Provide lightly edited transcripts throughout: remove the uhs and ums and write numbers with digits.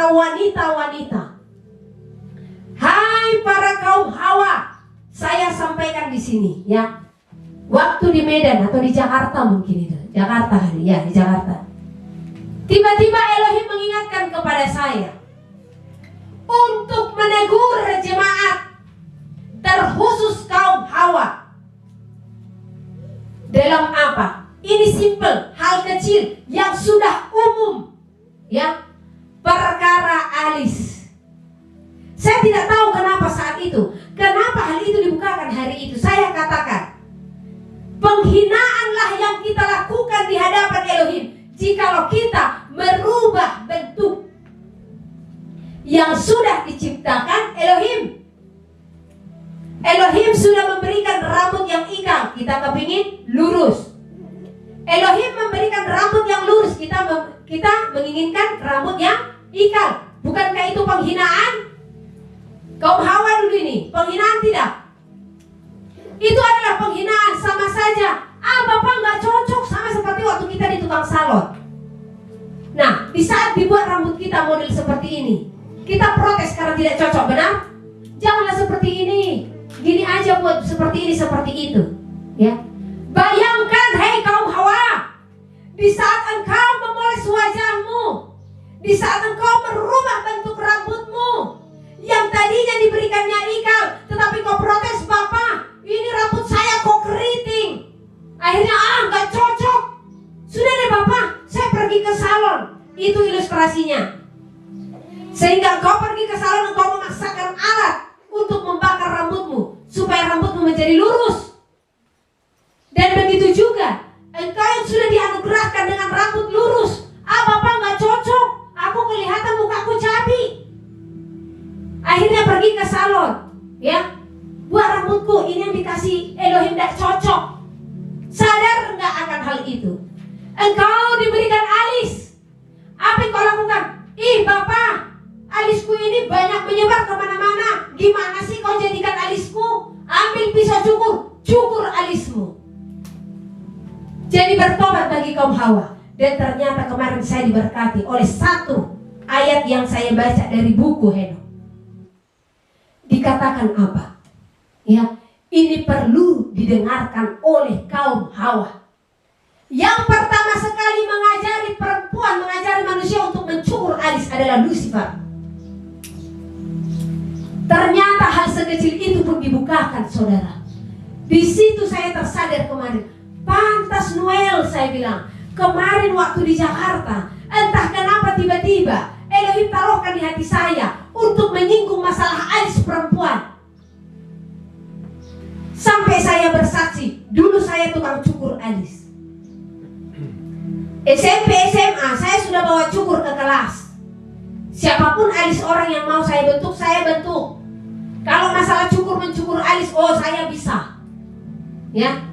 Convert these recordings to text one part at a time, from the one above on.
para wanita-wanita. Hai para kaum Hawa, saya sampaikan di sini ya. Waktu di Medan atau di Jakarta mungkin itu. Jakarta kali ya, di Jakarta. Tiba-tiba Elohim mengingatkan kepada saya untuk menegur jemaat, terkhusus kaum Hawa. Dalam apa? Ini simple, hal kecil yang sudah umum ya. Perkara alis. Saya tidak tahu kenapa saat itu, kenapa hal itu dibukakan hari itu. Saya katakan, penghinaanlah yang kita lakukan di hadapan Elohim jikalau kita merubah bentuk yang sudah diciptakan Elohim. Elohim sudah memberikan rambut yang ikal, kita kepingin lurus. Elohim memberikan rambut yang lurus, kita menginginkan rambut yang ikal. Bukankah itu penghinaan? Kaum Hawa dulu ini penghinaan tidak? Itu adalah penghinaan, sama saja. Bapak nggak cocok, sama seperti waktu kita di tukang salon. Nah, di saat dibuat rambut kita model seperti ini, kita protes karena tidak cocok, benar? Janganlah seperti ini, gini aja buat seperti ini, seperti itu. Ya, bayangkan, hei kaum Hawa, di saat engkau memoles wajahmu, di saat engkau merubah bentuk rambutmu, yang tadinya diberikannya ikal, tetapi kau protes, Bapak, ini rambut saya kok keriting. Akhirnya nggak cocok. Sudah deh Bapak, saya pergi ke salon. Itu ilustrasinya. Sehingga kau pergi ke salon, engkau memaksakan alat untuk membakar rambutmu supaya rambutmu menjadi lurus. Dan begitu juga engkau yang sudah dianugerahkan dengan rambut lurus. Bapak nggak cocok, aku kelihatan mukaku cabi. Akhirnya pergi ke salon, ya, buat rambutku ini yang dikasih Elohim tidak cocok. Sadar enggak akan hal itu? Engkau diberikan alis. Apa yang kau lakukan? Bapak, alisku ini banyak menyebar kemana-mana. Gimana sih kau jadikan alisku? Ambil pisau cukur alismu. Jadi bertobat bagi kaum Hawa. Dan ternyata kemarin saya diberkati oleh satu ayat yang saya baca dari buku Henok. Dikatakan apa? Ya, ini perlu didengarkan oleh kaum Hawa. Yang pertama sekali mengajari perempuan, mengajari manusia untuk mencukur alis adalah Lucifer. Ternyata hal sekecil itu pun dibukakan, saudara. Di situ saya tersadar kemarin. Pantas Noel, saya bilang. Kemarin waktu di Jakarta, entah kenapa tiba-tiba Elohim taruhkan di hati saya untuk menyinggung masalah alis perempuan. Sampai saya bersaksi, dulu saya tukang cukur alis. SMP, SMA, saya sudah bawa cukur ke kelas. Siapapun alis orang yang mau saya bentuk, saya bentuk. Kalau masalah mencukur alis, saya bisa. Ya,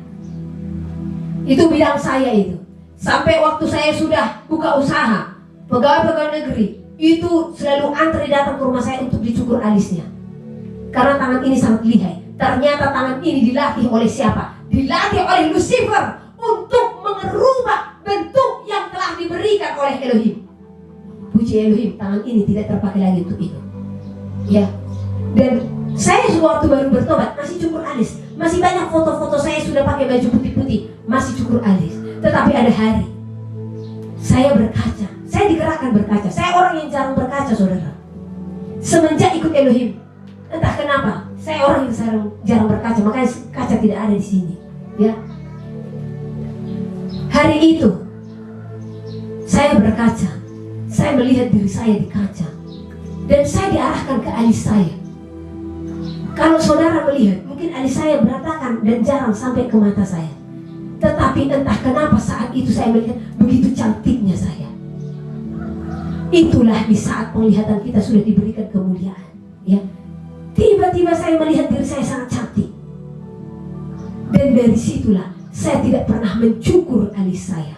itu bidang saya itu. Sampai waktu saya sudah buka usaha, pegawai-pegawai negeri, itu selalu antri datang ke rumah saya untuk dicukur alisnya. Karena tangan ini sangat lihai. Ternyata tangan ini dilatih oleh siapa? Dilatih oleh Lucifer untuk merubah bentuk yang telah diberikan oleh Elohim. Puji Elohim, tangan ini tidak terpakai lagi untuk itu. Ya. Dan saya waktu baru bertobat masih cukur alis. Masih banyak foto-foto saya sudah pakai baju putih-putih, masih cukur alis. Tetapi ada hari saya berkaca, saya digerakkan berkaca. Saya orang yang jarang berkaca, saudara. Semenjak ikut Elohim, entah kenapa saya orang yang jarang berkaca, makanya kaca tidak ada di sini. Ya. Hari itu saya berkaca, saya melihat diri saya di kaca, dan saya diarahkan ke alis saya. Kalau saudara melihat, mungkin alis saya berantakan dan jarang sampai ke mata saya. Tetapi entah kenapa saat itu saya melihat begitu cantiknya saya. Itulah di saat penglihatan kita sudah diberikan kemuliaan. Ya. Tiba-tiba saya melihat diri saya sangat cantik. Dan dari situlah saya tidak pernah mencukur alis saya.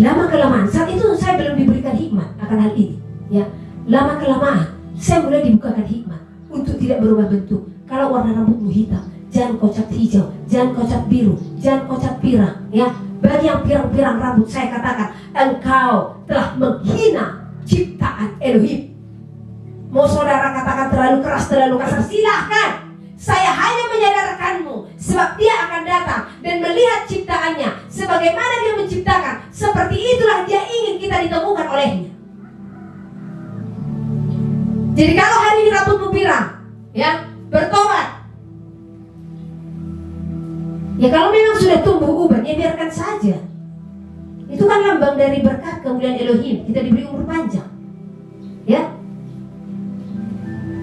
Lama-kelamaan, saat itu saya belum diberikan hikmat akan hal ini. Ya. Lama-kelamaan saya mulai dibukakan hikmat untuk tidak berubah bentuk. Kalau warna rambutmu hitam, jangan kau cat hijau, jangan kau cat biru, jangan kau cat pirang, ya. Bagi yang pirang-pirang rambut saya katakan, engkau telah menghina ciptaan Elohim. Mau saudara katakan terlalu keras, terlalu kasar, silahkan. Saya hanya menyadarkanmu, sebab dia akan datang dan melihat ciptaannya sebagaimana dia menciptakan. Seperti itulah dia ingin kita ditemukan olehnya. Jadi kalau hari ini rambutmu pirang, ya, bertobat. Ya kalau memang sudah tumbuh uban, ya biarkan saja. Itu kan lambang dari berkat kemuliaan Elohim. Kita diberi umur panjang, ya.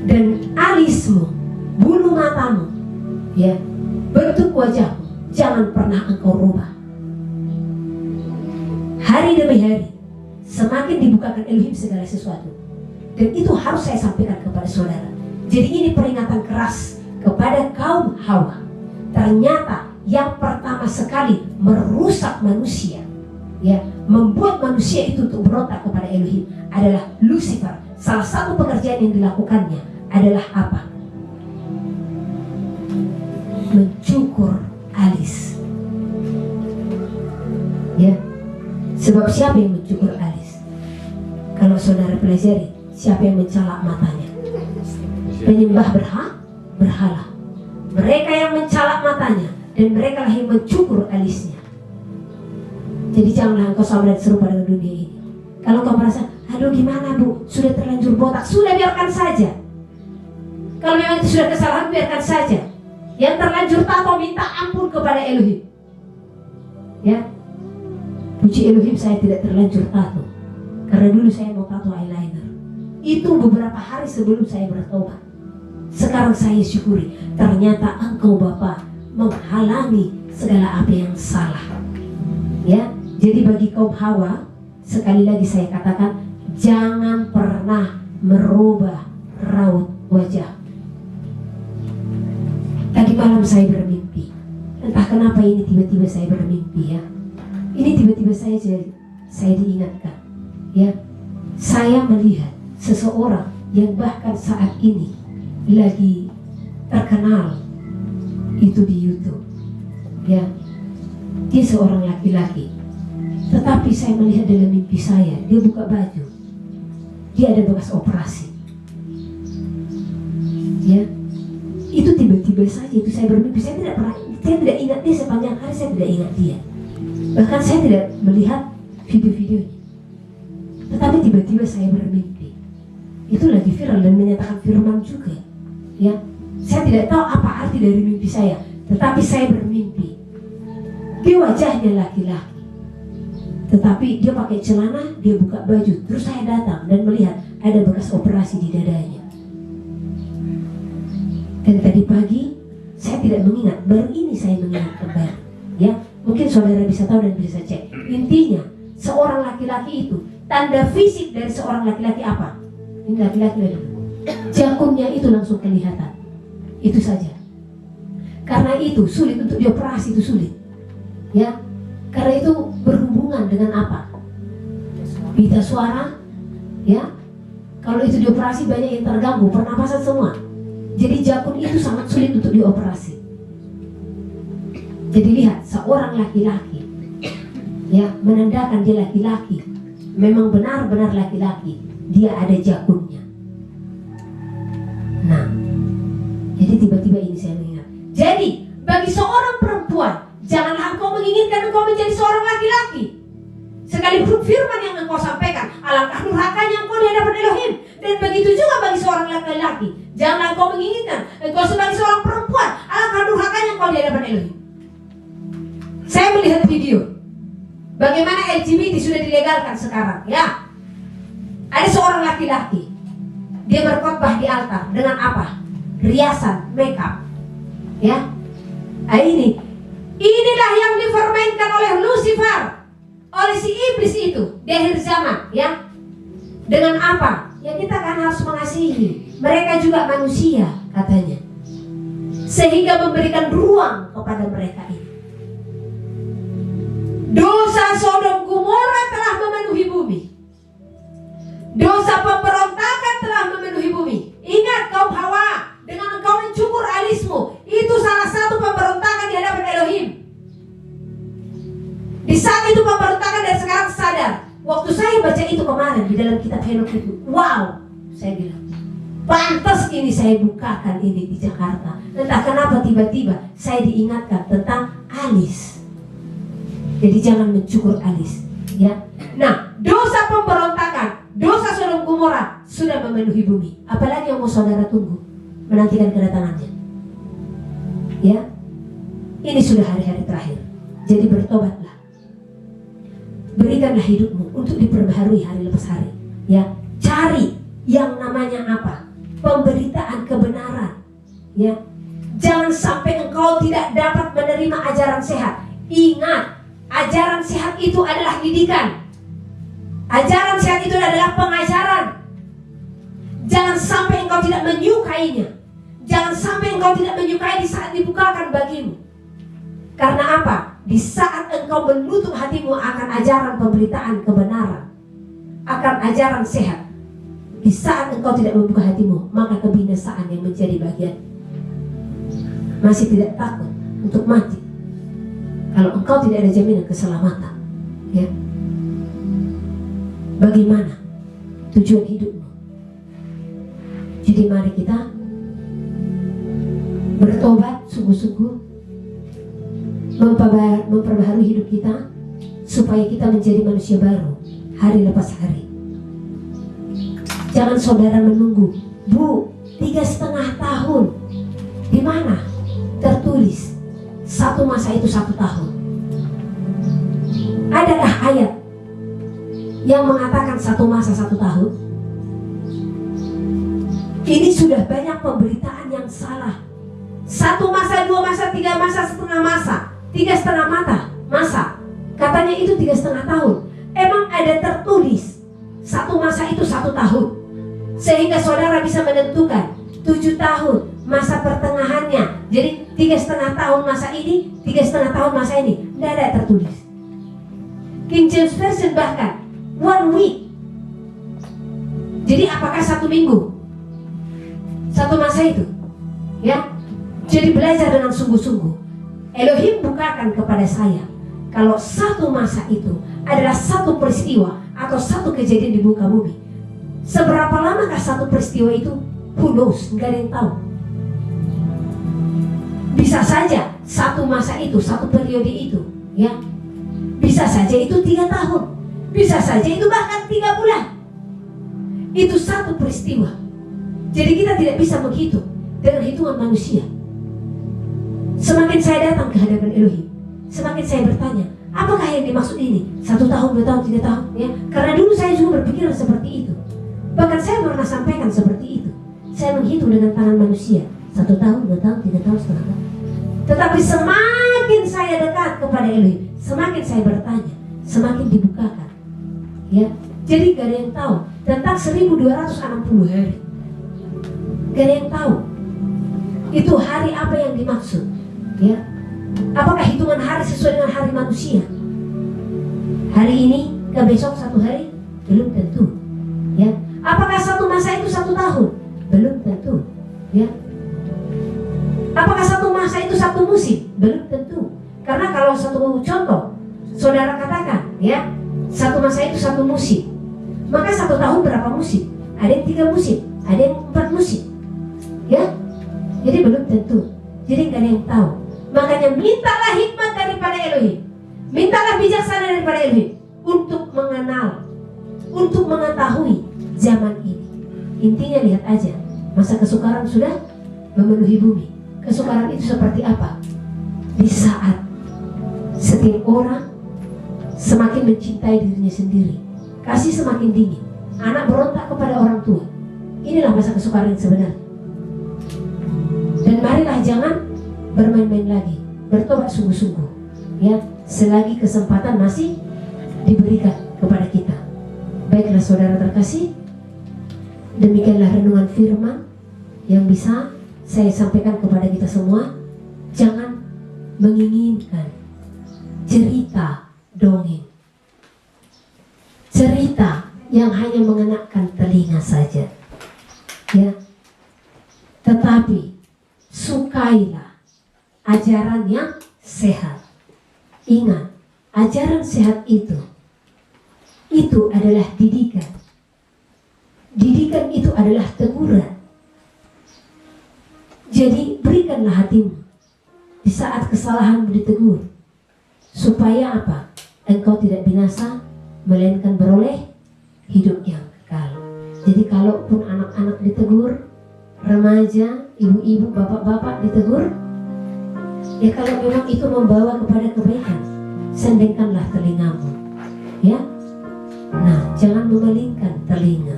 Dan alismu, bulu matamu, ya, bentuk wajahmu, jangan pernah engkau rubah. Hari demi hari semakin dibukakan Elohim segala sesuatu. Dan itu harus saya sampaikan kepada saudara. Jadi ini peringatan keras kepada kaum Hawa. Ternyata yang pertama sekali merusak manusia, ya, membuat manusia itu untuk berontak kepada Elohim adalah Lucifer. Salah satu pekerjaan yang dilakukannya adalah apa? Mencukur alis. Ya. Sebab siapa yang mencukur alis? Kalau saudara pelajari, siapa yang mencalak matanya? Penyembah berhala. Mereka yang mencalak matanya dan mereka lah yang mencukur alisnya. Jadi janganlah engkau sama dan serupa dengan dunia ini. Kalau kau merasa, aduh gimana bu, sudah terlanjur botak, sudah biarkan saja. Kalau memang itu sudah kesalahan, biarkan saja. Yang terlanjur tato minta ampun kepada Elohim. Ya, puji Elohim saya tidak terlanjur tato. Karena dulu saya mau tato eyeliner. Itu beberapa hari sebelum saya bertobat. Sekarang saya syukuri, ternyata engkau Bapa menghalangi segala apa yang salah. Ya, jadi bagi kaum Hawa, sekali lagi saya katakan, jangan pernah merubah raut wajah. Tadi malam saya bermimpi. Entah kenapa ini tiba-tiba saya bermimpi, ya. Ini tiba-tiba saya diingatkan, ya. Saya melihat seseorang yang bahkan saat ini lagi terkenal itu di YouTube, ya. Dia seorang laki-laki, tetapi saya melihat dalam mimpi saya dia buka baju, dia ada bekas operasi, ya. Itu tiba-tiba saja itu saya bermimpi. Saya tidak ingat dia sepanjang hari, saya tidak ingat dia, bahkan saya tidak melihat video-videonya, tetapi tiba-tiba saya bermimpi. Itu lagi viral dan menyatakan firman juga, ya. Saya tidak tahu apa arti dari mimpi saya, tetapi saya bermimpi dia wajahnya laki-laki, tetapi dia pakai celana, dia buka baju. Terus saya datang dan melihat ada bekas operasi di dadanya. Dan tadi pagi saya tidak mengingat, baru ini saya mengingat kembali, ya. Mungkin saudara bisa tahu dan bisa cek. Intinya seorang laki-laki itu, tanda fisik dari seorang laki-laki apa? Ini laki-laki, jakunnya itu langsung kelihatan. Itu saja. Karena itu sulit untuk dioperasi, itu sulit, ya. Karena itu berhubungan dengan apa? Pita suara, ya. Kalau itu dioperasi banyak yang terganggu, pernapasan semua. Jadi jakun itu sangat sulit untuk dioperasi. Jadi lihat, seorang laki-laki, ya, menandakan dia laki-laki, memang benar-benar laki-laki, dia ada jakunnya. Nah, jadi tiba-tiba ini saya mengingat. Jadi bagi seorang perempuan, janganlah engkau menginginkan engkau menjadi seorang laki-laki. Sekalipun firman yang engkau sampaikan, alangkah durhakanya engkau di hadapan Elohim. Dan begitu juga bagi seorang laki-laki, janganlah engkau menginginkan engkau sebagai seorang perempuan, alangkah durhakanya engkau di hadapan Elohim. Saya melihat video bagaimana LGBT sudah dilegalkan sekarang, ya. Ada seorang laki-laki, dia berkhotbah di altar dengan apa? Riasan, makeup, ya. Nah, inilah yang dipermainkan oleh Lucifer, oleh si iblis itu di akhir zaman, ya. Dengan apa? Ya kita kan harus mengasihi. Mereka juga manusia, katanya. Sehingga memberikan ruang kepada mereka ini. Dosa Sodom Gomora telah memenuhi bumi. Dosa pemberontakan telah memenuhi bumi. Ingat kaum Hawa, dengan engkau mencukur alismu, itu salah satu baca itu kemarin di dalam kitab Henok itu, wow, saya bilang, pantas ini saya bukakan ini di Jakarta. Entah kenapa tiba-tiba saya diingatkan tentang alis. Jadi jangan mencukur alis, ya. Nah, dosa pemberontakan, dosa Sodom Gomora sudah memenuhi bumi. Apalagi yang mau saudara tunggu, menantikan kedatangannya. Ya, ini sudah hari-hari terakhir. Jadi bertobatlah. Berikanlah hidupmu untuk diperbaharui hari lepas hari. Ya, cari yang namanya apa? Pemberitaan kebenaran. Ya, jangan sampai engkau tidak dapat menerima ajaran sehat. Ingat, ajaran sehat itu adalah didikan. Ajaran sehat itu adalah pengajaran. Jangan sampai engkau tidak menyukainya. Jangan sampai engkau tidak menyukai di saat dibukakan bagimu. Karena apa? Di saat engkau menutup hatimu akan ajaran pemberitaan kebenaran, akan ajaran sehat, di saat engkau tidak membuka hatimu, maka kebinasaan yang menjadi bagian. Masih tidak takut untuk mati kalau engkau tidak ada jaminan keselamatan, ya. Bagaimana tujuan hidupmu? Jadi mari kita bertobat sungguh-sungguh, memperbaharui hidup kita supaya kita menjadi manusia baru hari lepas hari. Jangan saudara menunggu, Bu, 3,5 tahun. Di mana tertulis satu masa itu 1 tahun? Adakah ayat yang mengatakan satu masa 1 tahun? Ini sudah banyak pemberitaan yang salah. 1 masa, 2 masa, 3 masa, setengah masa, 3,5 masa. Katanya itu 3,5 tahun. Emang ada tertulis satu masa itu 1 tahun? Sehingga saudara bisa menentukan 7 tahun masa pertengahannya. Jadi 3,5 tahun masa ini, 3,5 tahun masa ini. Tidak ada tertulis. King James Version bahkan 1 week. Jadi apakah 1 minggu? 1 masa itu, ya. Jadi belajar dengan sungguh-sungguh. Elohim bukakan kepada saya kalau 1 masa itu adalah 1 peristiwa atau 1 kejadian di muka bumi. Seberapa lamakah 1 peristiwa itu? Who knows? Nggak ada yang tahu. Bisa saja 1 masa itu, 1 periode itu, ya. Bisa saja itu 3 tahun. Bisa saja itu bahkan 3 bulan. Itu 1 peristiwa. Jadi kita tidak bisa menghitung dengan hitungan manusia. Semakin saya datang ke hadapan Elohim, semakin saya bertanya, apakah yang dimaksud ini? 1 tahun, 2 tahun, 3 tahun, ya? Karena dulu saya juga berpikiran seperti itu. Bahkan saya pernah sampaikan seperti itu. Saya menghitung dengan tangan manusia, 1 tahun, 2 tahun, 3 tahun, setengah tahun. Tetapi semakin saya dekat kepada Elohim, semakin saya bertanya, semakin dibukakan, ya. Jadi gak ada yang tahu tentang 1260 hari. Gak ada yang tahu itu hari apa yang dimaksud, ya. Apakah hitungan hari sesuai dengan hari manusia? Hari ini ke besok 1 hari? Belum tentu, ya. Apakah 1 masa itu 1 tahun? Belum tentu, ya. Apakah 1 masa itu 1 musim? Belum tentu. Karena kalau 1 contoh, saudara katakan, ya, 1 masa itu 1 musim, maka 1 tahun berapa musim? Ada yang 3 musim, ada yang 4 musim, ya. Jadi belum tentu. Jadi gak ada yang tahu. Makanya mintalah hikmat daripada Elohim, mintalah bijaksana daripada Elohim untuk mengenal, untuk mengetahui zaman ini. Intinya lihat aja, masa kesukaran sudah memenuhi bumi. Kesukaran itu seperti apa? Di saat setiap orang semakin mencintai dirinya sendiri, kasih semakin dingin, anak berontak kepada orang tua. Inilah masa kesukaran yang sebenarnya. Dan marilah jangan bermain-main lagi, bertobat sungguh-sungguh, ya, selagi kesempatan masih diberikan kepada kita. Baiklah saudara terkasih, demikianlah renungan firman yang bisa saya sampaikan kepada kita semua. Jangan menginginkan cerita dongeng, cerita yang hanya mengenakan telinga saja, ya. Tetapi sukailah ajaran yang sehat. Ingat, ajaran sehat itu itu adalah didikan. Didikan itu adalah teguran. Jadi berikanlah hatimu di saat kesalahanmu ditegur, supaya apa? Engkau tidak binasa, melainkan beroleh hidup yang kekal. Jadi kalaupun anak-anak ditegur, remaja, ibu-ibu, bapak-bapak ditegur, ya kalau memang itu membawa kepada kebaikan, sendengkanlah telingamu, ya. Nah, jangan memalingkan telinga.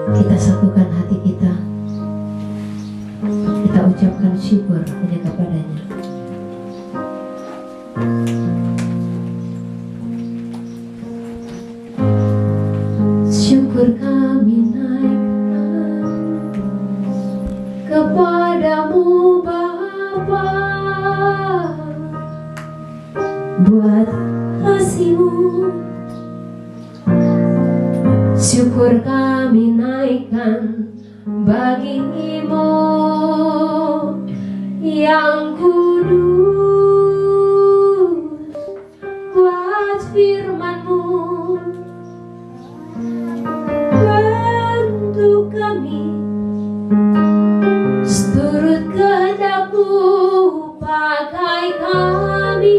Kita satukan hati kita. Kita ucapkan syukur hanya kepadanya. Syukur kami naikkan kepadamu Bapa, buat kasih-Mu. Syukur kami naikkan bagi-Mu yang kudus, buat firman-Mu. Bantu kami seturut kehendak-Mu, pakai kami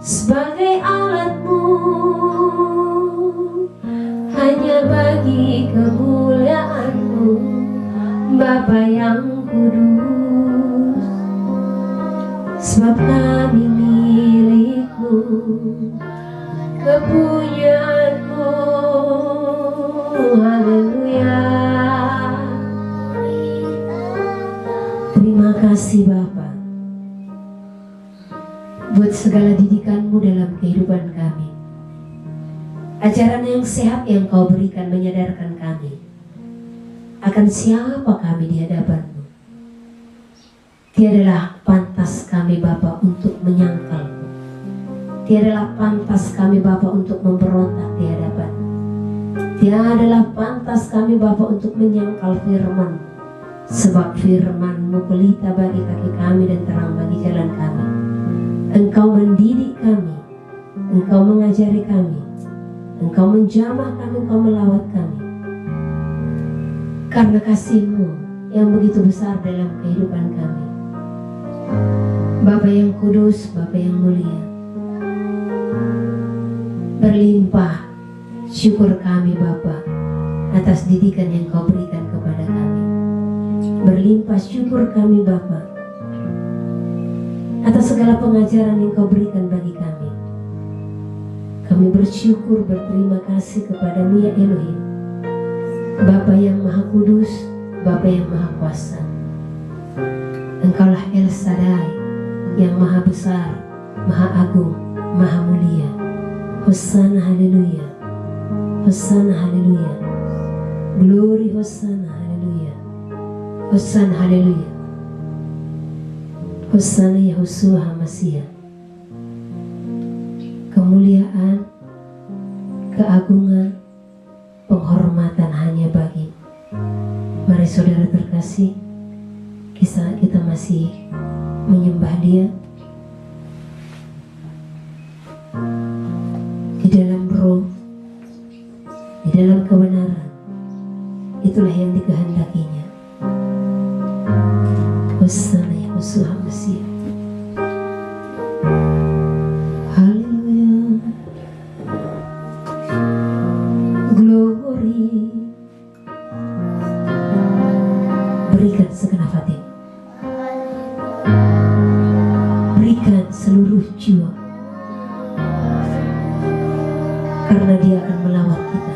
sebagai alat-Mu, hanya bagi kemuliaan-Mu, Bapa yang kudus. Sebab kami milik-Mu, kepunyaan-Mu. Haleluya. Terima kasih Bapa buat segala didikan-Mu dalam kehidupan kami. Ajaran yang sehat yang Kau berikan menyadarkan kami akan siapa kami di hadapan-Mu. Tiadalah pantas kami Bapa untuk menyangkal-Mu. Tiadalah pantas kami Bapa untuk memberontak di hadapan-Mu. Tiadalah pantas kami Bapa untuk menyangkal firman-Mu. Sebab firman-Mu pelita bagi kaki kami dan terang bagi jalan kami. Engkau mendidik kami, Engkau mengajari kami, Engkau menjamah kami, Engkau melawat kami. Karena kasih-Mu yang begitu besar dalam kehidupan kami. Bapa yang kudus, Bapa yang mulia, berlimpah syukur kami Bapa atas didikan yang Kau berikan kepada kami. Berlimpah syukur kami Bapa atas segala pengajaran yang Kau berikan bagi kami. Kami bersyukur, berterima kasih kepada-Mu ya Elohim, Bapa yang Maha Kudus, Bapa yang Maha Kuasa. Engkaulah El Shaddai yang Maha Besar, Maha Agung, Maha Mulia. Hosana haleluya, Hosana haleluya, glory Hosana haleluya, Hosana haleluya, Hosana Yahushua HaMashiach. Kemuliaan, keagungan, penghormatan hanya bagi-Mu. Mari saudara terkasih, kita masih menyembah Dia di dalam roh, di dalam kebenaran. Itulah yang dikehendakinya. Hosana Yahushua HaMashiach. Haleluya. Glory. Berikan segenap hati, berikan seluruh jiwa, karena Dia akan melawat kita.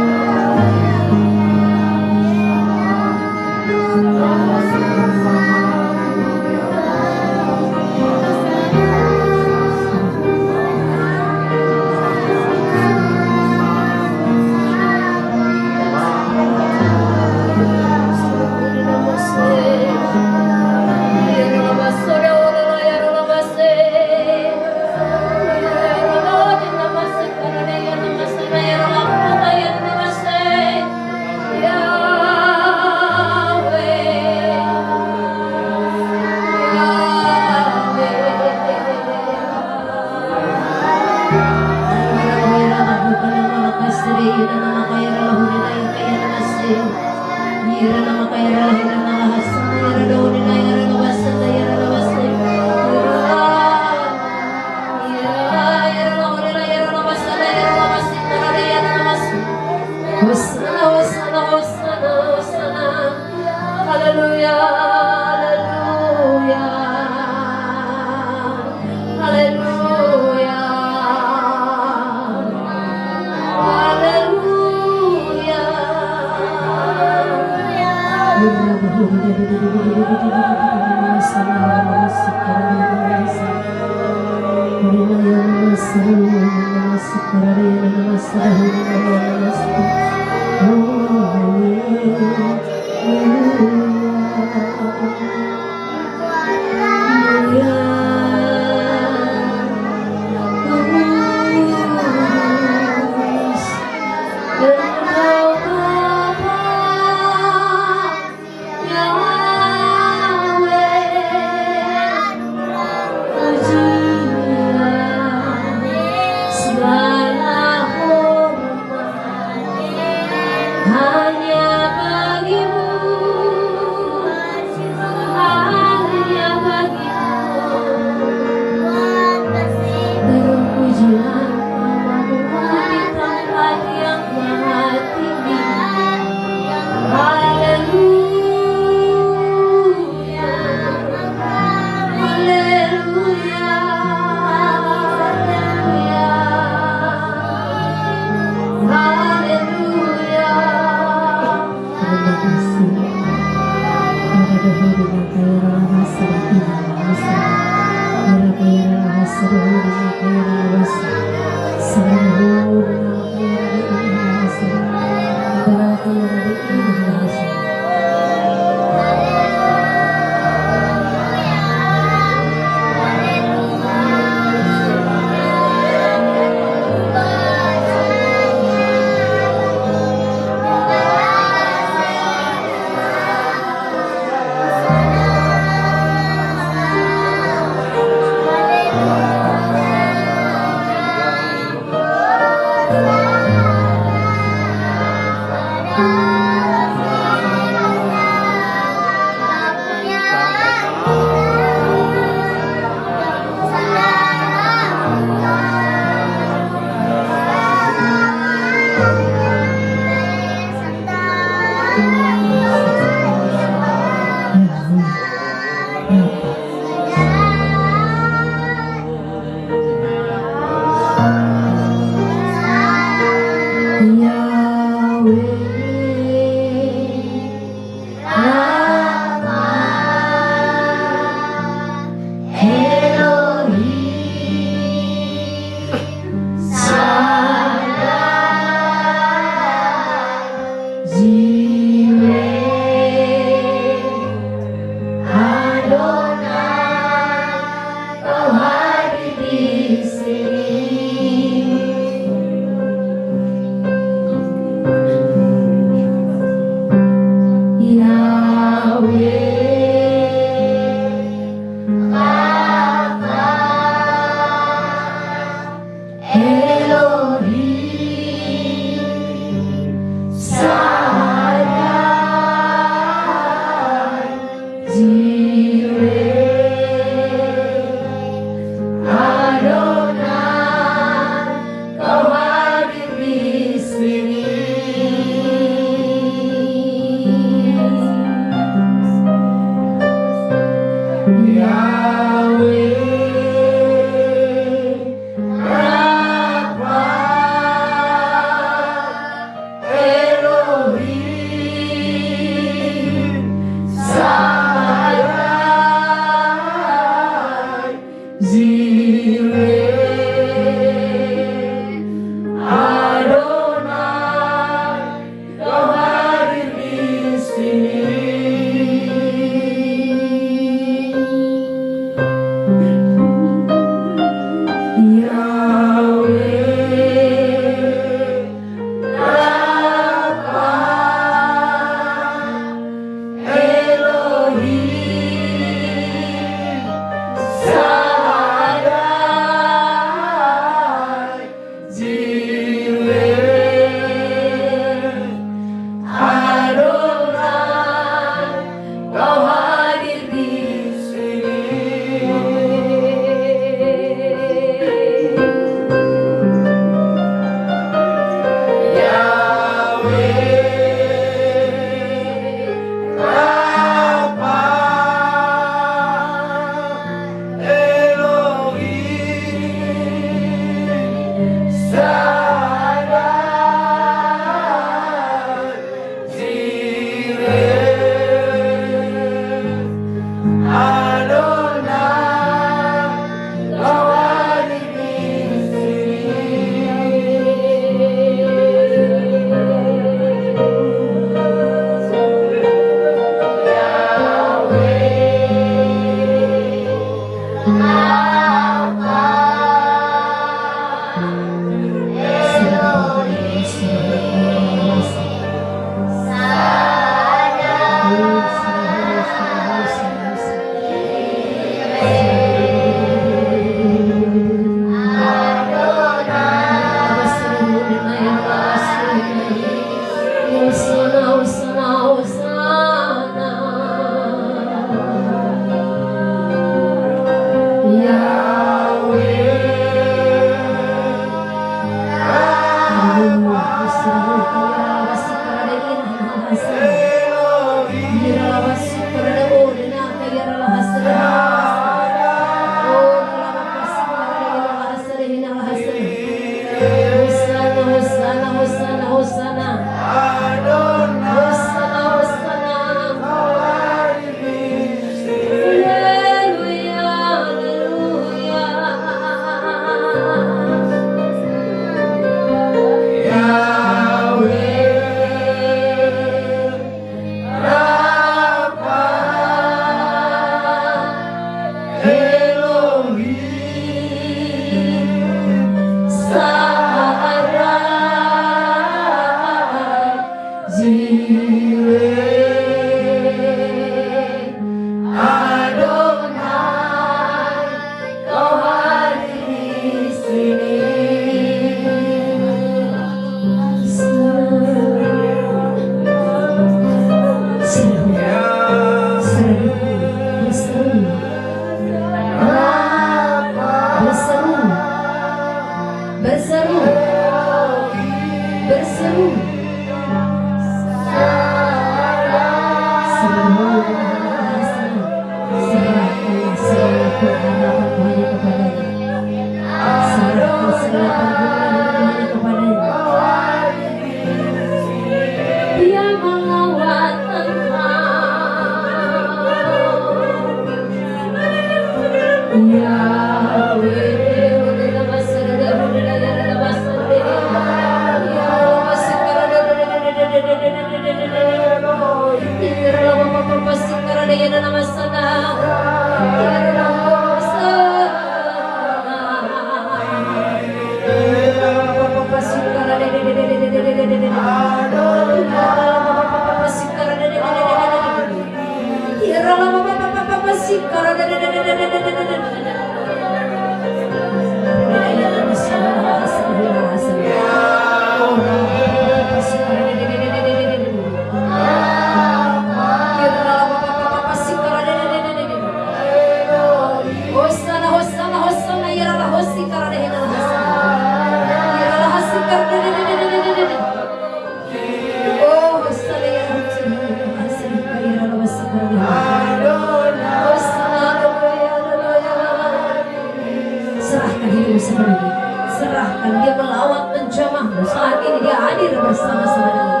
Serahkan hidup sepenuhnya. Serahkan, dia melawat menjamahmu. Saat ini dia hadir bersama-sama dengan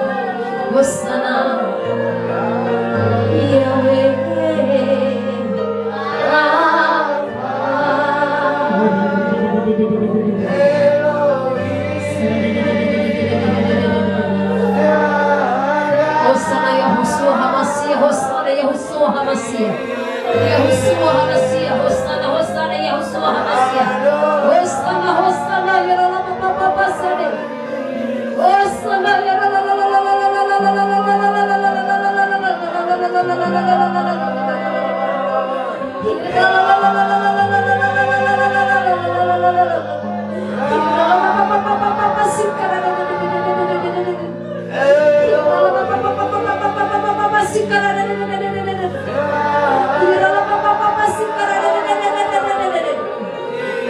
Hosana Yahweh Hosana Yahushua HaMashiach, Hosana Yahushua HaMashiach, Yahushua HaMashiach, Hosana Hosana Yahushua HaMashiach, Hosana Hosana Yarala Papa Sade, Hosana Yarala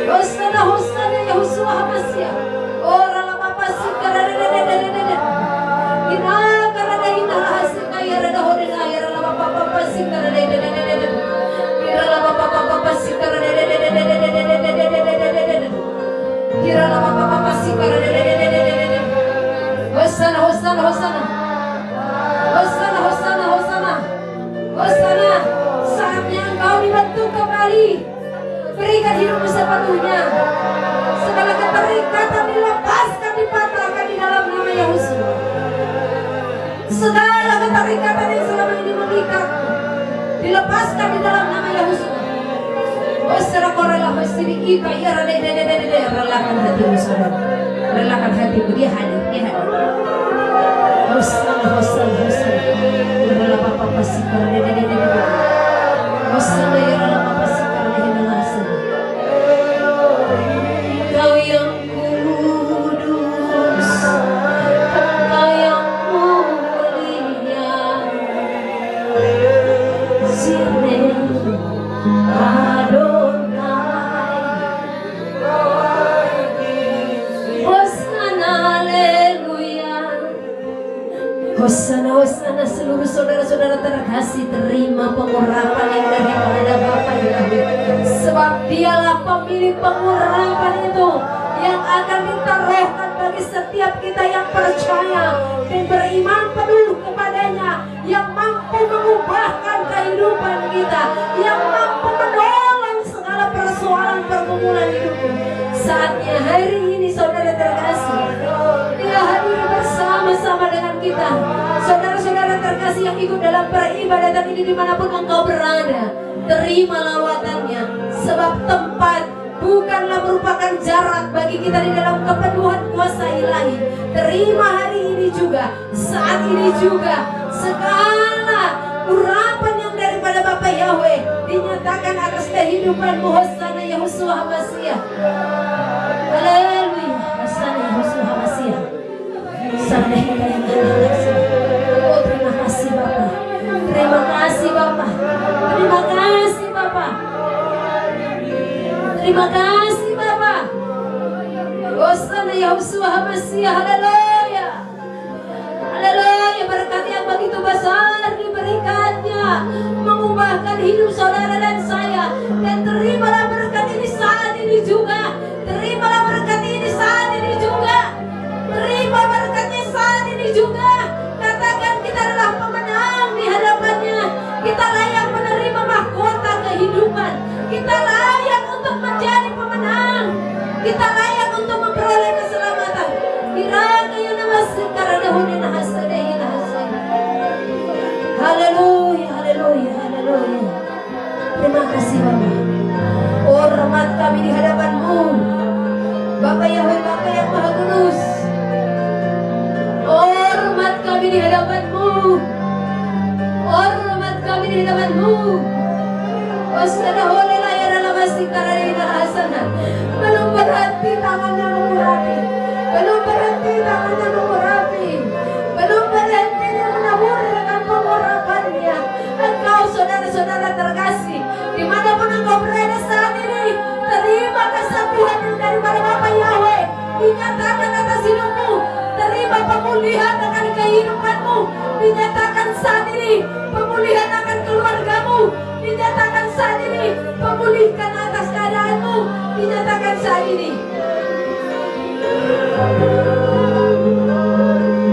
Hosana Hosana Yahushua HaMashiach, Ora la Papa Sikara Ina karada ina hasika yara da hodena yara la Papa Sikara Ira la Papa Sikara Ira la Papa Sikara Hosana Hosana Hosana Hosana Hosana Hosana Hosana, saatnya engkau dibentuk kembali. Berikan hidupmu sepenuhnya. Segala keterikatan dilepaskan, dipatahkan di dalam nama Yesus. Segala keterikatan yang selama ini mengikat dilepaskan di dalam nama Yesus. Wasara korela wasiri ika ya relakan hatimu saudara. Relakan hatimu, dia hadir, dia hadir. Hosana Hosana Hosana. Rela papa pasikar Hosana ya rela papa pasikar Kau yang kudus, Kau yang mulia, Sirne Adonai, Hosana haleluya. Hosana Hosana, seluruh saudara-saudara terkasih, terima pengurapan yang daripada Bapa Yahweh. Sebab dialah pemilik pengurapan itu yang akan ditaruhkan bagi setiap kita yang percaya dan beriman penuh kepadanya, yang mampu mengubahkan kehidupan kita, yang mampu menolong segala persoalan pergumulan hidupmu. Saatnya hari ini saudara terkasih, dia hadir bersama-sama dengan kita. Saudara-saudara terkasih yang ikut dalam peribadatan ini dimanapun engkau berada, terima lawatannya. Sebab tempat bukanlah merupakan jarak bagi kita di dalam kepenuhan kuasa ilahi. Terima hari ini juga, saat ini juga, segala urapan yang daripada Bapa Yahweh dinyatakan atas kehidupanmu. Hosana Yahushua HaMashiach. Haleluya. Hosana Yahushua HaMashiach. Sampai kita yang ada. Oh, terima kasih Bapa. Terima kasih Bapa. Terima kasih Bapa. Terima kasih Bapa. Hosana Yahushua HaMashiach. Haleluya. Haleluya. Berkat yang begitu besar diberikannya, mengubahkan hidup saudara dan saya. Dan terimalah berkat ini saat ini juga. Terimalah berkat ini saat ini juga. Terima berkatnya saat ini juga. Katakan kita adalah pemenang di hadapannya. Kita layak menerima mahkota kehidupan. Kita layak Kita layak untuk memperoleh keselamatan. Kiranya nama sekarang hunina hasadina hasana. Haleluya, haleluya, haleluya. Terima kasih Bapa. Oh, rahmat kami di hadapan-Mu, Bapa Yahweh, Bapa yang Maha Kudus. Oh, rahmat kami di hadapan-Mu. Oh, rahmat kami di hadapan-Mu. Oh, sadahulillah ya dalam asikarina hasana. Belum berhenti tangannya mengurapi. Belum berhenti tangannya mengurapi. Belum berhenti dia menaburkan pengurapannya. Engkau saudara-saudara terkasih, dimanapun engkau berada saat ini, terima kesembuhan yang daripada Bapa Yahweh dinyatakan atas hidupmu. Terima pemulihan akan kehidupanmu, dinyatakan saat ini. Pemulihan akan keluargamu, dinyatakan saat ini. Pemulihkan atas keadaanmu, dinyatakan saat ini.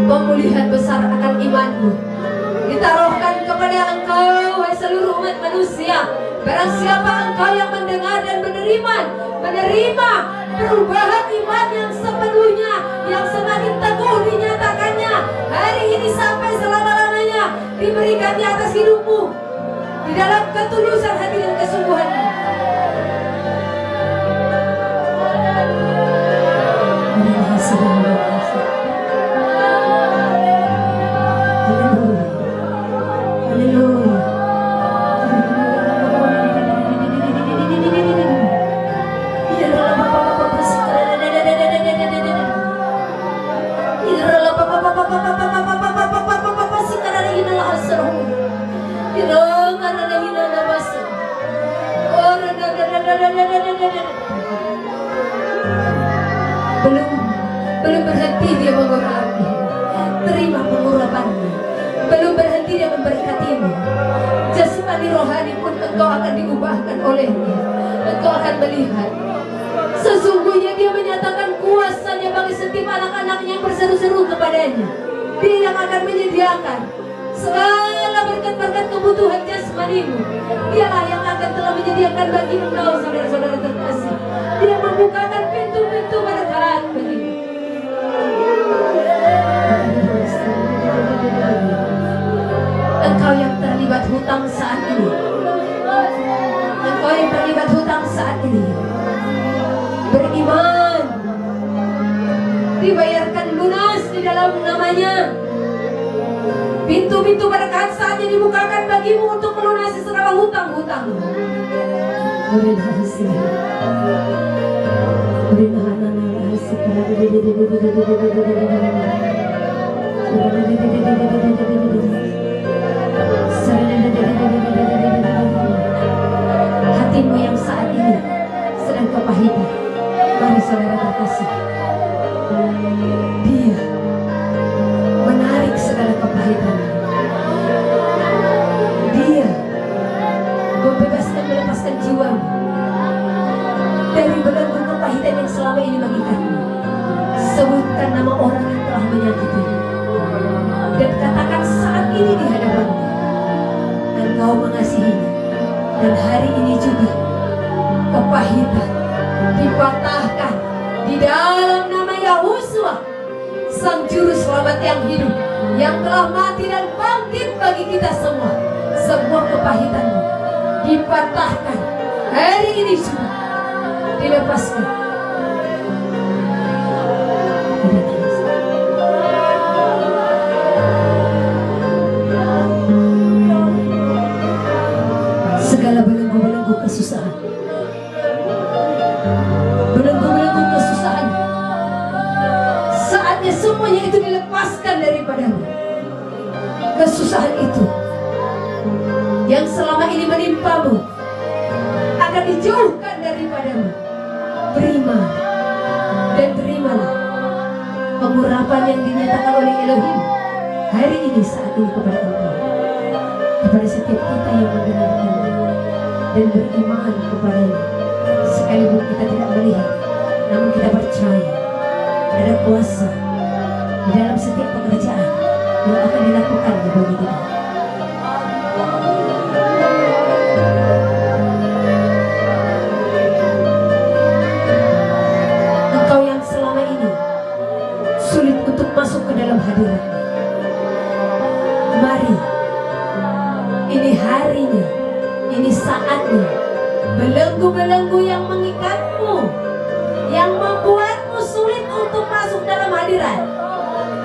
Pemulihan besar akan imanmu ditaruhkan kepada engkau, wahai seluruh umat manusia. Barang siapa engkau yang mendengar dan menerima perubahan iman yang sepenuhnya, yang semakin teguh dinyatakannya hari ini sampai selama-lamanya, diberikan di atas hidupmu di dalam ketulusan hati dan kesungguhanmu. Belum berhenti dia mengurapi. Terima pengurapanmu. Belum berhenti dia memberkatimu. Jasmani rohani pun engkau akan diubahkan olehnya. Engkau akan melihat sesungguhnya dia menyatakan kuasanya bagi setiap anak-anaknya yang berseru-seru kepadanya. Dia yang akan menyediakan segala berkat-berkat kebutuhan jasmanimu. Dialah yang akan telah menyediakan bagi engkau, saudara-saudara terkasih. Dia membukakan pintu-pintu berkat bagimu. Engkau yang terlibat hutang saat ini, engkau yang terlibat hutang saat ini, beriman, dibayarkan lunas di dalam namanya. Pintu-pintu berkat saatnya dibukakan bagimu untuk melunasi segala hutang-hutangmu. Hatimu yang saat ini sedang kepahitan, mari saudara terkasih, Dia menarik segala kepahitan. Dia membebaskan, melepaskan jiwamu dari belenggu kepahitan yang selama ini mengikatmu. Sebutkan nama orang yang telah menyakitimu dan katakan saat ini di hadapannya, engkau mengasihinya. Dan hari ini juga kepahitan dipatahkan di dalam nama Yahusua, Sang Juru Selamat yang hidup, yang telah mati dan bangkit bagi kita semua. Semua kepahitanmu dipatahkan hari ini juga, dilepaskan. Segala belenggu-belenggu kesusahan, belenggu-belenggu kesusahan, saatnya semuanya itu dilepaskan daripadamu. Kesusahan itu yang selama ini menimpamu akan dijauhkan daripadamu. Terima dan terimalah pengurapan yang dinyatakan oleh Elohim hari ini saat ini kepada engkau, kepada setiap kita yang mendengarkan dan beriman kepadanya. Sekalipun kita tidak melihat, namun kita percaya ada kuasa di dalam setiap pekerjaan yang akan dilakukan bagi kita. belenggu-belenggu yang mengikatmu, yang membuatmu sulit untuk masuk dalam hadirat,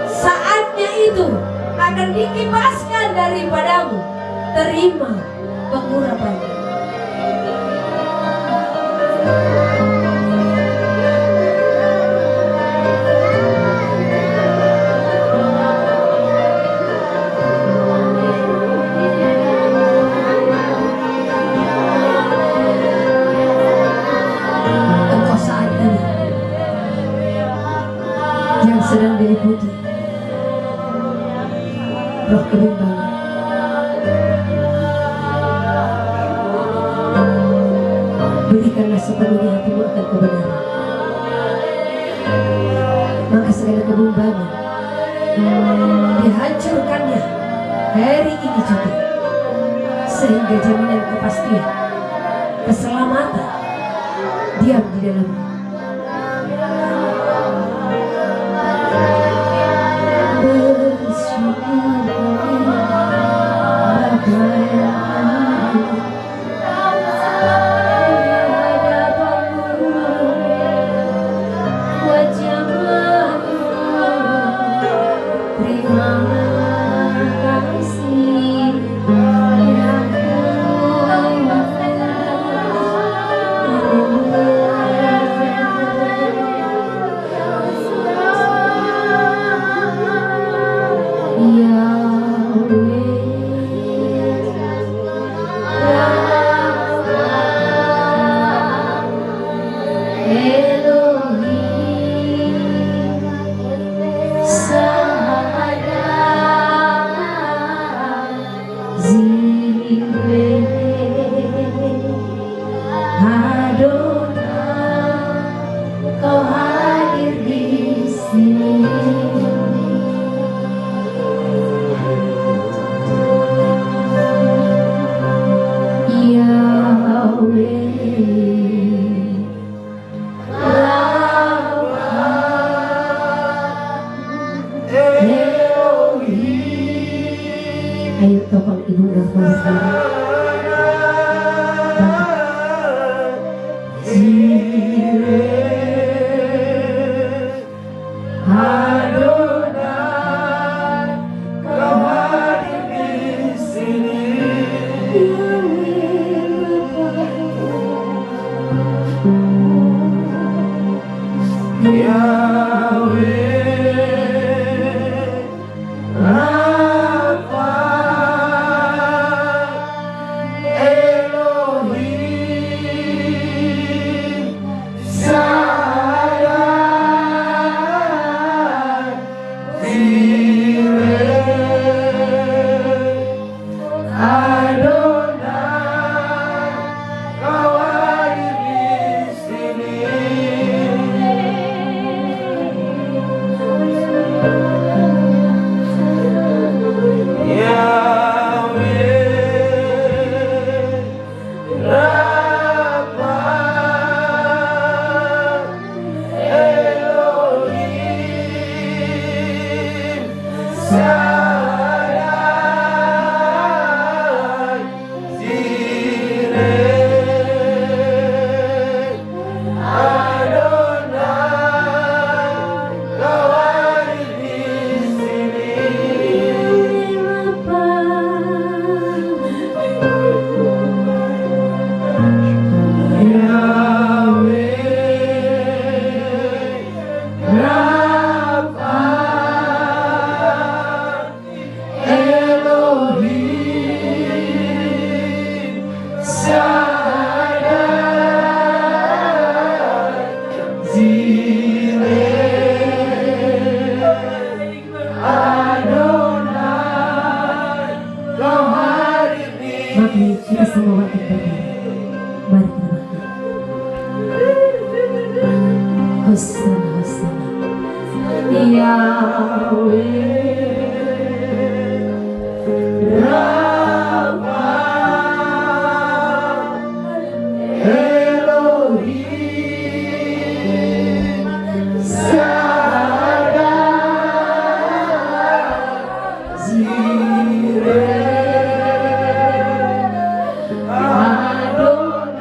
saatnya itu akan dikibaskan daripadamu. Terima pengurapan. Sedang diliputi roh kebimbangan. Berikanlah sepenuhnya hatimu akan kebenaran, maka segala kebimbangan dihancurkannya hari ini juga, sehingga jaminan kepastian keselamatan diam di dalamnya. Ayo topang ibu dan kita semua wajib berdiri. Mari kita bangkit. Hosana, Hosana. Yahweh Rafa Elohim Sada Zireh Adonai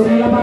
Ira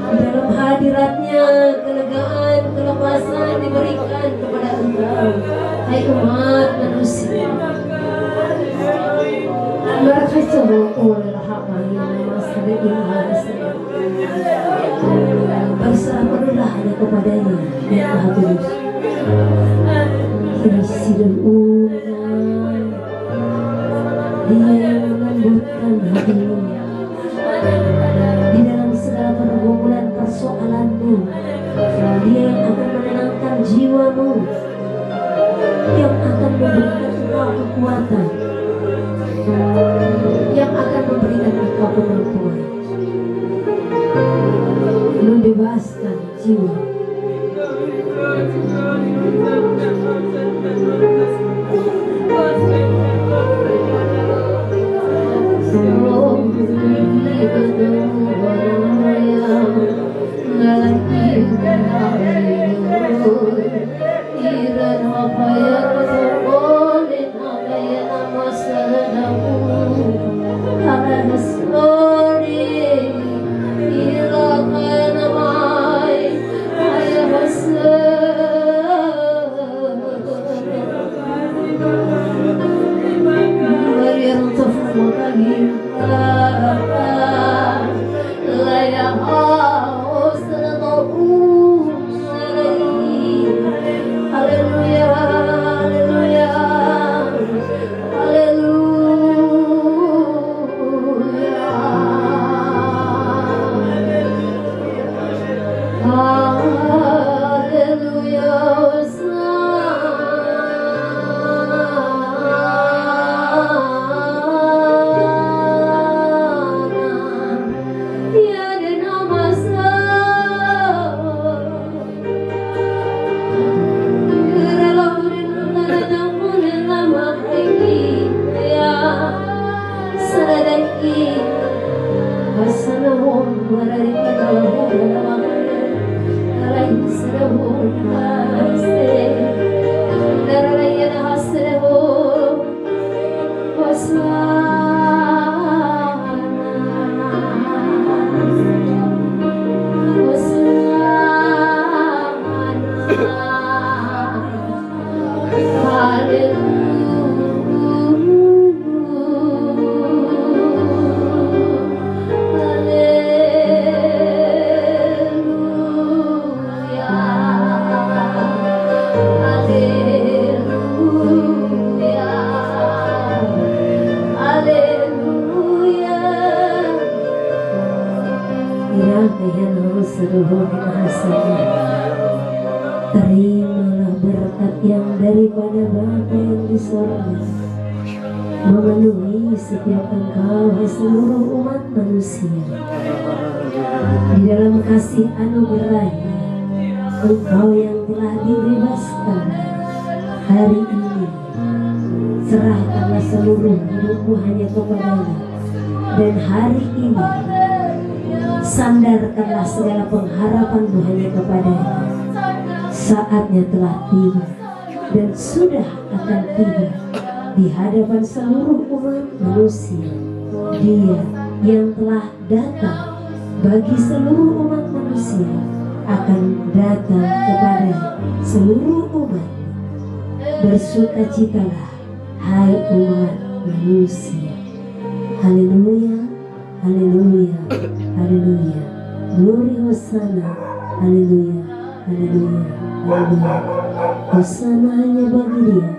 Dalam hadiratnya kelegaan, kelepasan diberikan kepada engkau, hai umat manusia. Berserah penuhlah hanya kepadanya yang Maha Kudus. Dia yang melembutkan hatimu di dalam segala pergumulan persoalanmu. Dia yang akan menenangkan jiwamu, yang akan memberikan engkau kekuatan, yang akan memberikan engkau kemampuan, membebaskan jiwa. seluruh hasanah. Terimalah berkat yang daripada Bapa yang di sorga, memenuhi setiap engkau seluruh umat manusia. Di dalam kasih anugerahnya, engkau yang telah dibebaskan hari ini, serahkanlah seluruh hidupmu hanya kepada-Nya. Dan hari ini sandarkanlah segala pengharapanmu hanya kepada-Nya. Saatnya telah tiba dan sudah akan tiba di hadapan seluruh umat manusia. Dia yang telah datang bagi seluruh umat manusia akan datang kepada seluruh umat. Bersukacitalah hai umat manusia. Haleluya, haleluya, haleluya. Glory Hosana, haleluya, haleluya, haleluya. Hosana hanya bagi Dia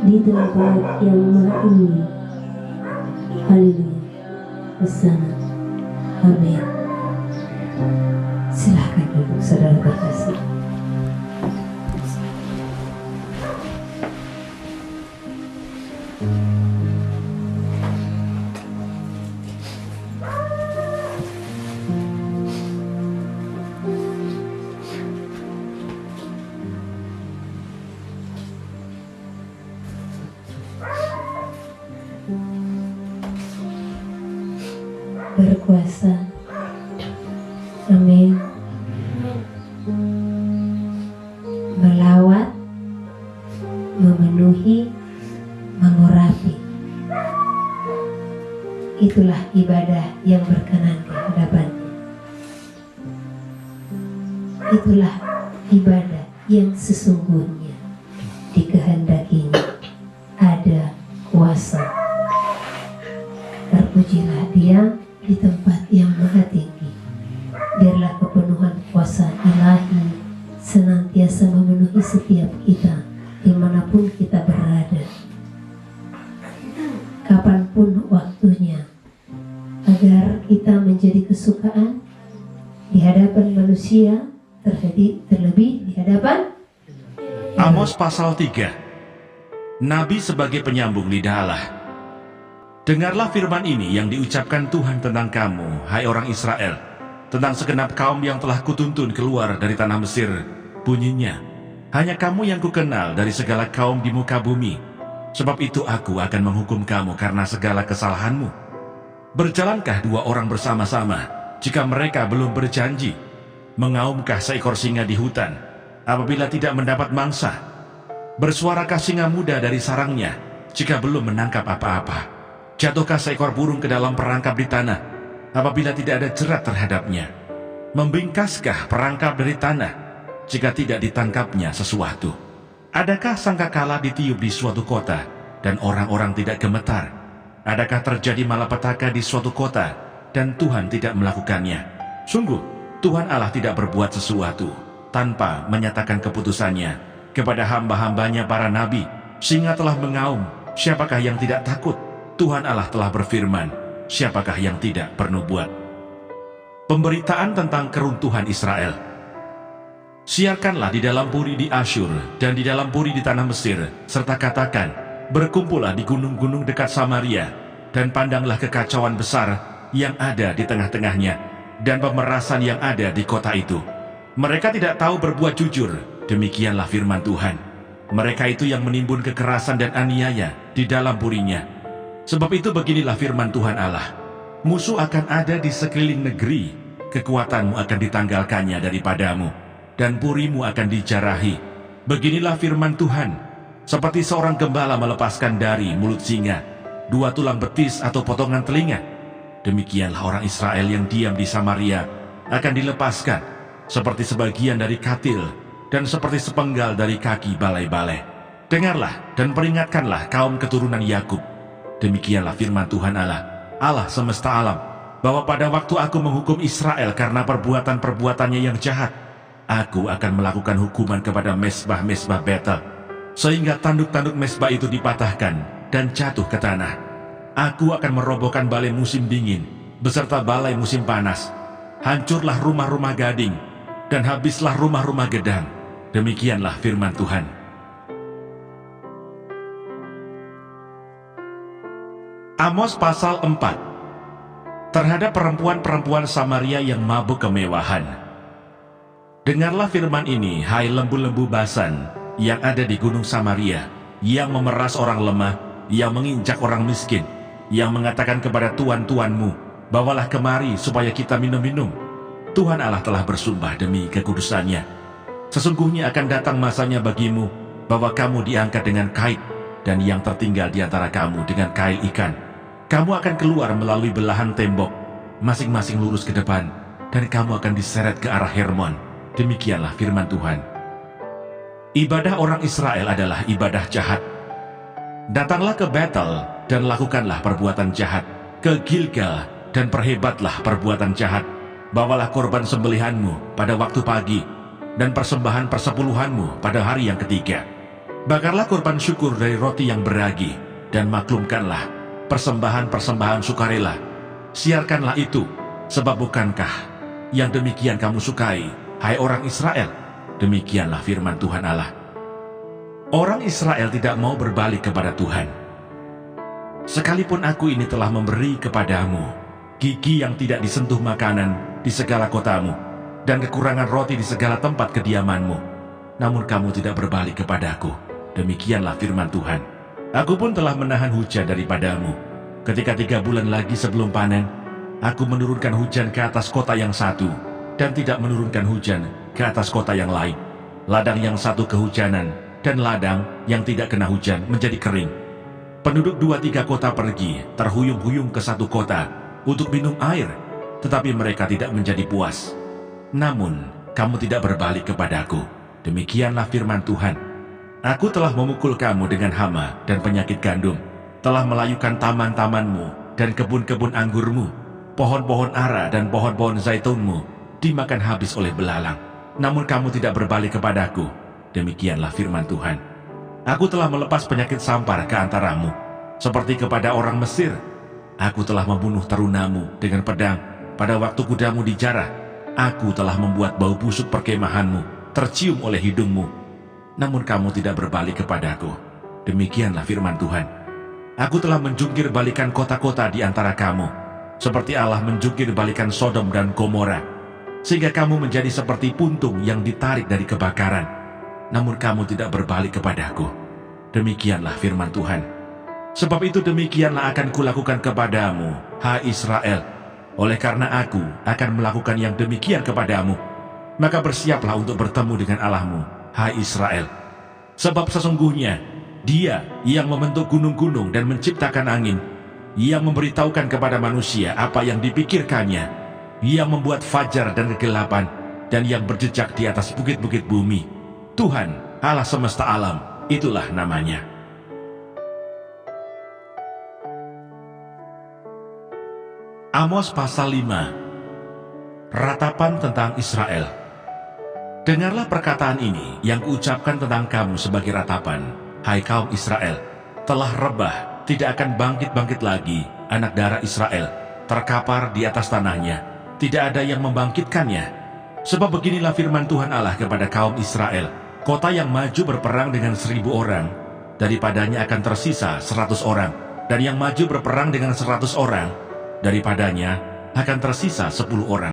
di tempat yang maha tinggi. Haleluya, Hosana, amin. Silahkan duduk saudara terkasih. Berkuasa, amin, melawat, memenuhi, mengurapi. Itulah ibadah yang berkenan di hadapan-Nya. Itulah ibadah yang sesungguhnya dikehendakinya. Ada kuasa. Terpujilah Dia di tempat yang maha tinggi. Biarlah kepenuhan kuasa ilahi senantiasa memenuhi setiap kita dimanapun kita berada, kapanpun waktunya, agar kita menjadi kesukaan di hadapan manusia, terlebih di hadapan Amos pasal 3. Nabi sebagai penyambung lidah Allah. Dengarlah firman ini yang diucapkan Tuhan tentang kamu, hai orang Israel, tentang segenap kaum yang telah kutuntun keluar dari tanah Mesir. Bunyinya, hanya kamu yang kukenal dari segala kaum di muka bumi. Sebab itu aku akan menghukum kamu karena segala kesalahanmu. Berjalankah dua orang bersama-sama jika mereka belum berjanji? Mengaumkah seekor singa di hutan apabila tidak mendapat mangsa? Bersuarakah singa muda dari sarangnya jika belum menangkap apa-apa? Jatuhkah seekor burung ke dalam perangkap di tanah apabila tidak ada jerat terhadapnya? Membingkaskah perangkap dari tanah jika tidak ditangkapnya sesuatu? Adakah sangkakala ditiup di suatu kota dan orang-orang tidak gemetar? Adakah terjadi malapetaka di suatu kota dan Tuhan tidak melakukannya? Sungguh, Tuhan Allah tidak berbuat sesuatu tanpa menyatakan keputusannya kepada hamba-hambanya para nabi. Singa telah mengaum, siapakah yang tidak takut? Tuhan Allah telah berfirman, siapakah yang tidak bernubuat? Pemberitaan tentang keruntuhan Israel. Siarkanlah di dalam puri di Asyur dan di dalam puri di tanah Mesir, serta katakan, berkumpullah di gunung-gunung dekat Samaria, dan pandanglah kekacauan besar yang ada di tengah-tengahnya, dan pemerasan yang ada di kota itu. Mereka tidak tahu berbuat jujur, demikianlah firman Tuhan. Mereka itu yang menimbun kekerasan dan aniaya di dalam purinya. Sebab itu beginilah firman Tuhan Allah, musuh akan ada di sekeliling negeri, kekuatanmu akan ditanggalkannya daripadamu, dan purimu akan dijarahi. Beginilah firman Tuhan, seperti seorang gembala melepaskan dari mulut singa 2 tulang betis atau potongan telinga, demikianlah orang Israel yang diam di Samaria akan dilepaskan, seperti sebagian dari katil, dan seperti sepenggal dari kaki balai-balai. Dengarlah dan peringatkanlah kaum keturunan Yakub. Demikianlah firman Tuhan Allah, Allah semesta alam, bahwa pada waktu aku menghukum Israel karena perbuatan-perbuatannya yang jahat, aku akan melakukan hukuman kepada mesbah-mesbah Betel, sehingga tanduk-tanduk mesbah itu dipatahkan dan jatuh ke tanah. Aku akan merobohkan balai musim dingin beserta balai musim panas. hancurlah rumah-rumah gading, dan habislah rumah-rumah gedang. Demikianlah firman Tuhan. Amos pasal 4. Terhadap perempuan-perempuan Samaria yang mabuk kemewahan. Dengarlah firman ini, hai lembu-lembu Basan yang ada di gunung Samaria, yang memeras orang lemah, yang menginjak orang miskin, yang mengatakan kepada tuan-tuanmu, bawalah kemari supaya kita minum-minum. Tuhan Allah telah bersumpah demi kekudusannya, sesungguhnya akan datang masanya bagimu, bahwa kamu diangkat dengan kait, dan yang tertinggal di antara kamu dengan kail ikan. Kamu akan keluar melalui belahan tembok, masing-masing lurus ke depan, dan kamu akan diseret ke arah Hermon. Demikianlah firman Tuhan. Ibadah orang Israel adalah ibadah jahat. Datanglah ke Betel dan lakukanlah perbuatan jahat, ke Gilgal dan perhebatlah perbuatan jahat. Bawalah korban sembelihanmu pada waktu pagi, dan persembahan persepuluhanmu pada hari yang ketiga. Bakarlah korban syukur dari roti yang beragi, dan maklumkanlah persembahan-persembahan sukarela. Siarkanlah itu, sebab bukankah yang demikian kamu sukai, hai orang Israel? Demikianlah firman Tuhan Allah. Orang Israel tidak mau berbalik kepada Tuhan. Sekalipun aku ini telah memberi kepadamu gigi yang tidak disentuh makanan di segala kotamu, dan kekurangan roti di segala tempat kediamanmu, namun kamu tidak berbalik kepadaku. Demikianlah firman Tuhan. Aku pun telah menahan hujan daripadamu. Ketika 3 bulan lagi sebelum panen, aku menurunkan hujan ke atas kota yang satu, dan tidak menurunkan hujan ke atas kota yang lain. Ladang yang satu kehujanan, dan ladang yang tidak kena hujan menjadi kering. Penduduk 2-3 kota pergi, terhuyung-huyung ke satu kota, untuk minum air, tetapi mereka tidak menjadi puas. Namun, kamu tidak berbalik kepadaku. Demikianlah firman Tuhan. Aku telah memukul kamu dengan hama dan penyakit gandum, telah melayukan taman-tamanmu dan kebun-kebun anggurmu, pohon-pohon ara dan pohon-pohon zaitunmu dimakan habis oleh belalang. Namun kamu tidak berbalik kepadaku. Demikianlah firman Tuhan. Aku telah melepas penyakit sampar ke antaramu, seperti kepada orang Mesir. Aku telah membunuh terunamu dengan pedang pada waktu kudamu dijarah. Aku telah membuat bau busuk perkemahanmu tercium oleh hidungmu. Namun kamu tidak berbalik kepadaku. Demikianlah firman Tuhan. Aku telah menjungkir balikan kota-kota di antara kamu, seperti Allah menjungkir balikan Sodom dan Gomora, sehingga kamu menjadi seperti puntung yang ditarik dari kebakaran. Namun kamu tidak berbalik kepadaku. Demikianlah firman Tuhan. Sebab itu demikianlah akan kulakukan kepadamu, hai Israel. Oleh karena aku akan melakukan yang demikian kepadamu, maka bersiaplah untuk bertemu dengan Allahmu, hai Israel. Sebab sesungguhnya Dia yang membentuk gunung-gunung dan menciptakan angin, yang memberitahukan kepada manusia apa yang dipikirkannya, yang membuat fajar dan kegelapan, dan yang berjejak di atas bukit-bukit bumi. Tuhan, Allah semesta alam, itulah namanya. Amos pasal 5. Ratapan tentang Israel. Dengarlah perkataan ini yang kuucapkan tentang kamu sebagai ratapan, hai kaum Israel. Telah rebah, tidak akan bangkit-bangkit lagi anak darah Israel, terkapar di atas tanahnya, tidak ada yang membangkitkannya. Sebab beginilah firman Tuhan Allah kepada kaum Israel, kota yang maju berperang dengan 1000 orang, daripadanya akan tersisa 100 orang, dan yang maju berperang dengan 100 orang, daripadanya akan tersisa 10 orang.